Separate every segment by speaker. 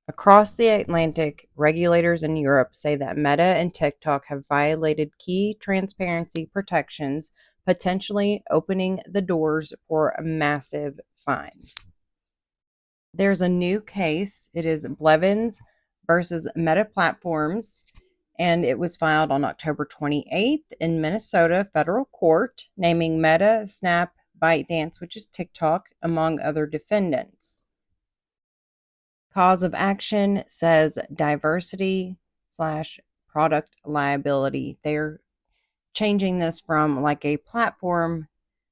Speaker 1: Across the Atlantic, regulators in Europe say that Meta and TikTok have violated key transparency protections, potentially opening the doors for massive fines. There's a new case. It is Blevins versus Meta Platforms, and it was filed on October 28th in Minnesota federal court, naming Meta, Snap, ByteDance, which is TikTok, among other defendants. Cause of action says diversity slash product liability. They're changing this from like a platform,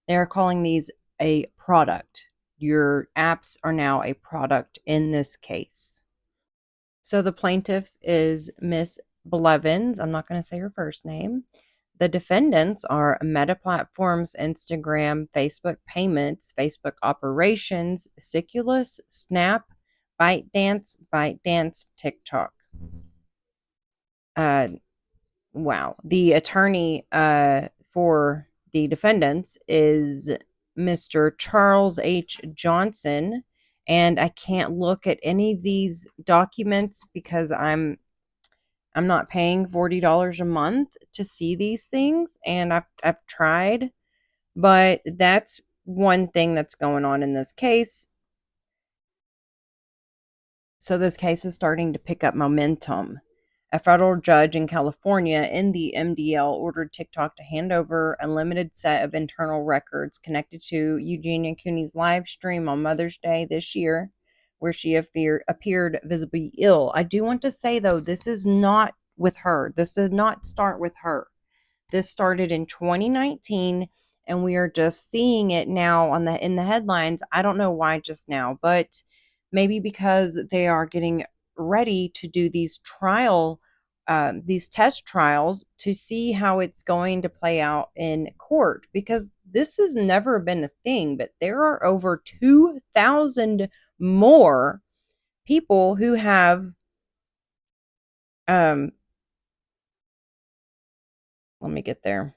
Speaker 1: they're calling these a product. Your apps are now a product in this case. So the plaintiff is Miss Blevins. I'm not going to say her first name. The defendants are Meta Platforms, Instagram, Facebook Payments, Facebook Operations, Siculus, Snap, ByteDance, TikTok. Uh, wow. The attorney for the defendants is Mr. Charles H. Johnson, and I can't look at any of these documents because I'm not paying $40 a month to see these things, and I've tried, but that's one thing that's going on in this case. So this case is starting to pick up momentum. A federal judge in California in the MDL ordered TikTok to hand over a limited set of internal records connected to Eugenia Cooney's live stream on Mother's Day this year, where she appeared visibly ill. I do want to say, though, this is not with her. This does not start with her. This started in 2019, and we are just seeing it now in the headlines. I don't know why just now, but maybe because they are getting ready to do these test trials to see how it's going to play out in court, because this has never been a thing, but there are over 2,000 more people who have um let me get there.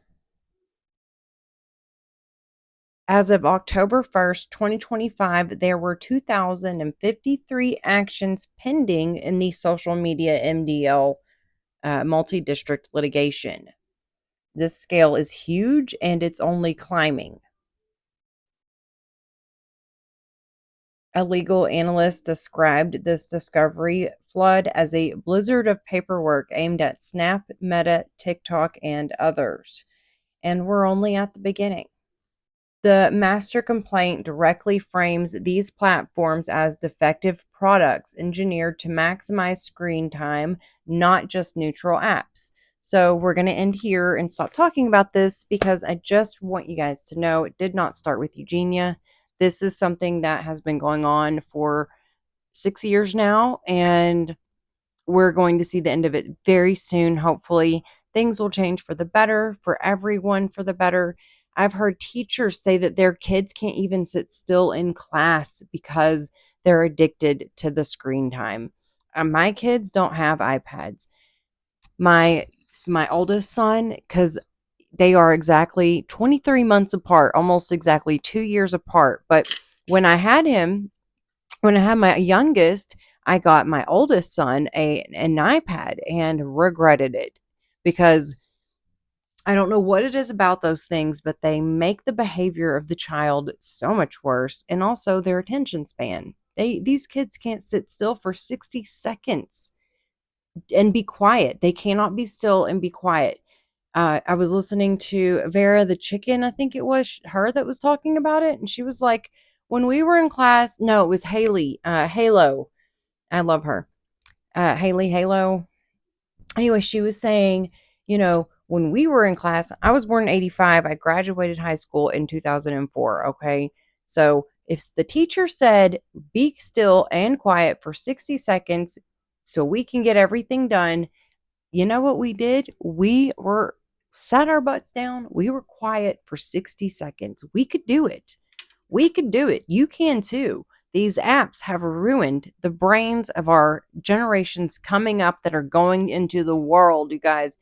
Speaker 1: As of October 1st, 2025, there were 2,053 actions pending in the social media MDL multi district litigation. This scale is huge and it's only climbing. A legal analyst described this discovery flood as a blizzard of paperwork aimed at Snap, Meta, TikTok, and others. And we're only at the beginning. The master complaint directly frames these platforms as defective products engineered to maximize screen time, not just neutral apps. So we're going to end here and stop talking about this because I just want you guys to know it did not start with Eugenia. This is something that has been going on for 6 years now, and we're going to see the end of it very soon. Hopefully, things will change for the better, for everyone for the better. I've heard teachers say that their kids can't even sit still in class because they're addicted to the screen time. My kids don't have iPads. My oldest son, because they are exactly 23 months apart, almost exactly 2 years apart. But when I had him, when I had my youngest, I got my oldest son an iPad and regretted it because I don't know what it is about those things, but they make the behavior of the child so much worse, and also their attention span. These kids can't sit still for 60 seconds and be quiet. They cannot be still and be quiet. I was listening to Vera the chicken, I think it was her that was talking about it, and she was like, when we were in class, no, it was Haley, Halo. I love her. Haley Halo. Anyway, she was saying, when we were in class, I was born in 85. I graduated high school in 2004. Okay. So if the teacher said, be still and quiet for 60 seconds so we can get everything done, you know what we did? We were sat our butts down. We were quiet for 60 seconds. We could do it. We could do it. You can too. These apps have ruined the brains of our generations coming up that are going into the world, you guys.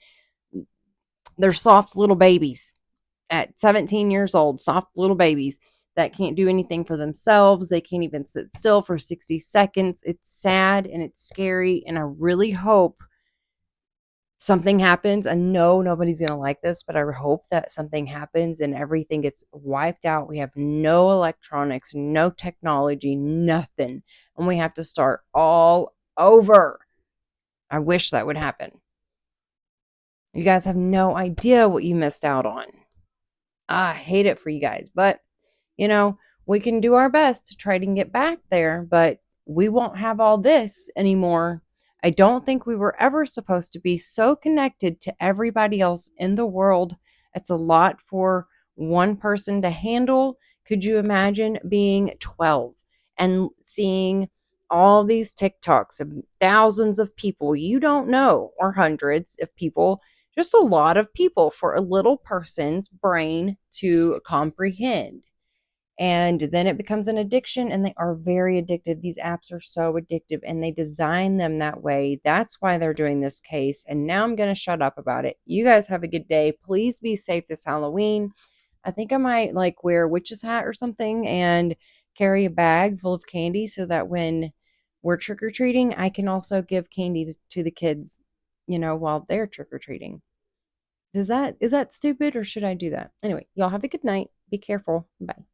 Speaker 1: They're soft little babies at 17 years old, soft little babies. that can't do anything for themselves. They can't even sit still for 60 seconds. It's sad and it's scary. And I really hope something happens. I know nobody's going to like this, but I hope that something happens and everything gets wiped out. We have no electronics, no technology, nothing. And we have to start all over. I wish that would happen. You guys have no idea what you missed out on. I hate it for you guys, but you know, we can do our best to try to get back there, but we won't have all this anymore. I don't think we were ever supposed to be so connected to everybody else in the world. It's a lot for one person to handle. Could you imagine being 12 and seeing all these TikToks of thousands of people you don't know, or hundreds of people, just a lot of people for a little person's brain to comprehend? And then it becomes an addiction, and they are very addictive. These apps are so addictive, and they design them that way. That's why they're doing this case. And now I'm going to shut up about it. You guys have a good day. Please be safe this Halloween. I think I might like wear a witch's hat or something and carry a bag full of candy so that when we're trick-or-treating, I can also give candy to the kids, while they're trick-or-treating. Is that stupid, or should I do that? Anyway, y'all have a good night. Be careful. Bye.